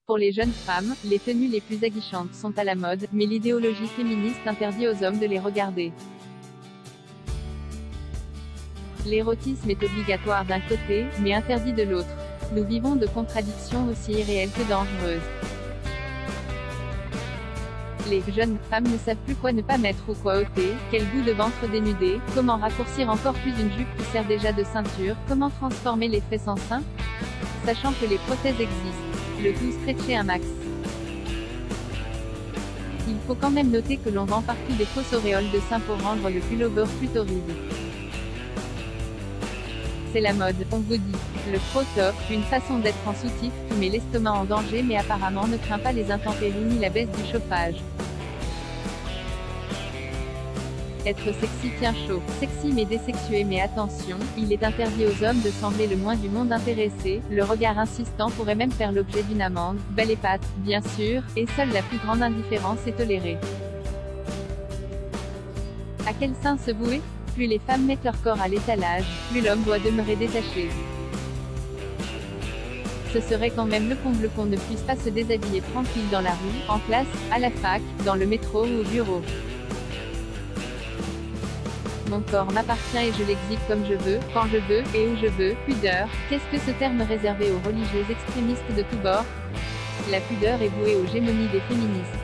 Pour les jeunes femmes, les tenues les plus aguichantes sont à la mode, mais l'idéologie féministe interdit aux hommes de les regarder. L'érotisme est obligatoire d'un côté, mais interdit de l'autre. Nous vivons de contradictions aussi irréelles que dangereuses. Les jeunes femmes ne savent plus quoi ne pas mettre ou quoi ôter, quel goût de ventre dénudé, comment raccourcir encore plus une jupe qui sert déjà de ceinture, comment transformer les fesses en seins. Sachant que les prothèses existent, le tout stretché un max. Il faut quand même noter que l'on vend partout des fausses auréoles de seins pour rendre le pullover plus torride. C'est la mode, on vous dit. Le crop-top, une façon d'être en soutif, qui met l'estomac en danger mais apparemment ne craint pas les intempéries ni la baisse du chauffage. Être sexy tient chaud. Sexy mais désexué, mais attention, il est interdit aux hommes de sembler le moins du monde intéressé, le regard insistant pourrait même faire l'objet d'une amende, belle et pâte, bien sûr, et seule la plus grande indifférence est tolérée. À quel sein se vouer? Plus les femmes mettent leur corps à l'étalage, plus l'homme doit demeurer détaché. Ce serait quand même le comble qu'on ne puisse pas se déshabiller tranquille dans la rue, en classe, à la fac, dans le métro ou au bureau. Mon corps m'appartient et je l'exhibe comme je veux, quand je veux, et où je veux. Pudeur, qu'est-ce que ce terme réservé aux religieux extrémistes de tous bords? La pudeur est vouée aux gémonies des féministes.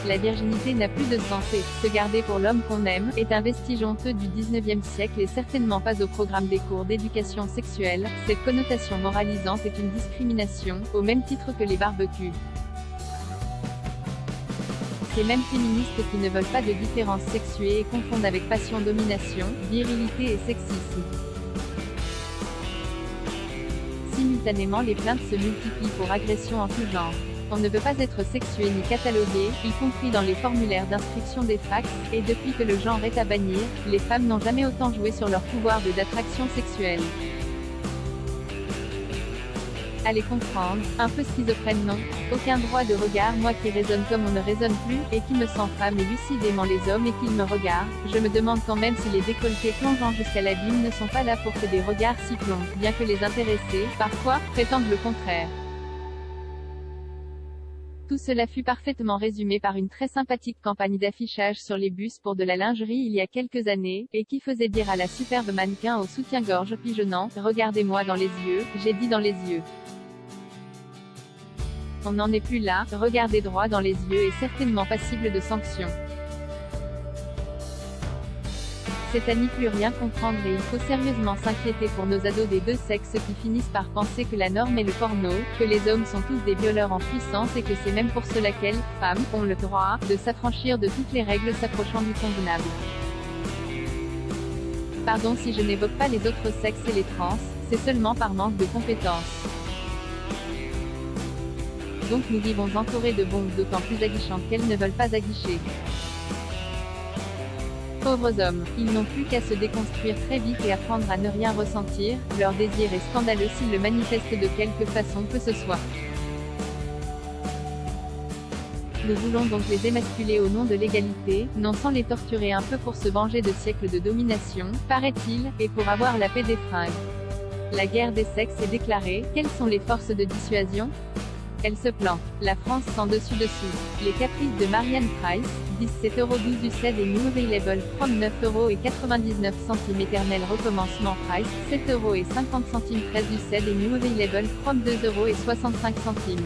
La virginité n'a plus de sens et, se garder pour l'homme qu'on aime, est un vestige honteux du 19e siècle et certainement pas au programme des cours d'éducation sexuelle. Cette connotation moralisante est une discrimination, au même titre que les barbecues. Ces mêmes féministes qui ne veulent pas de différence sexuée et confondent avec passion domination, virilité et sexisme. Simultanément les plaintes se multiplient pour agression en tout genre. On ne veut pas être sexué ni catalogué, y compris dans les formulaires d'inscription des fax, et depuis que le genre est à bannir, les femmes n'ont jamais autant joué sur leur pouvoir d'attraction sexuelle. Allez comprendre, un peu schizophrène non? Aucun droit de regard, moi qui raisonne comme on ne raisonne plus, et qui me sens femme et lucide aimant les hommes et qu'ils me regardent, je me demande quand même si les décolletés plongeant jusqu'à l'abîme ne sont pas là pour que des regards s'y plongent, bien que les intéressés, parfois, prétendent le contraire. Tout cela fut parfaitement résumé par une très sympathique campagne d'affichage sur les bus pour de la lingerie il y a quelques années, et qui faisait dire à la superbe mannequin au soutien-gorge pigeonnant « Regardez-moi dans les yeux, j'ai dit dans les yeux ». On n'en est plus là, regarder droit dans les yeux est certainement passible de sanctions. C'est à n'y plus rien comprendre et il faut sérieusement s'inquiéter pour nos ados des deux sexes qui finissent par penser que la norme est le porno, que les hommes sont tous des violeurs en puissance et que c'est même pour cela qu'elles, femmes, ont le droit de s'affranchir de toutes les règles s'approchant du convenable. Pardon si je n'évoque pas les autres sexes et les trans, c'est seulement par manque de compétences. Donc nous vivons entourés de bombes d'autant plus aguichantes qu'elles ne veulent pas aguicher. Pauvres hommes, ils n'ont plus qu'à se déconstruire très vite et apprendre à ne rien ressentir, leur désir est scandaleux s'ils le manifestent de quelque façon que ce soit. Nous voulons donc les émasculer au nom de l'égalité, non sans les torturer un peu pour se venger de siècles de domination, paraît-il, et pour avoir la paix des fringues. La guerre des sexes est déclarée, quelles sont les forces de dissuasion? Elle se plante. La France sans dessus-dessous. Les caprices de Marianne Price, 17,12€ UCED et New Available from 9,99€ éternel recommencement Price, 7,50€ 13€ UCED et New Available from 2,65€.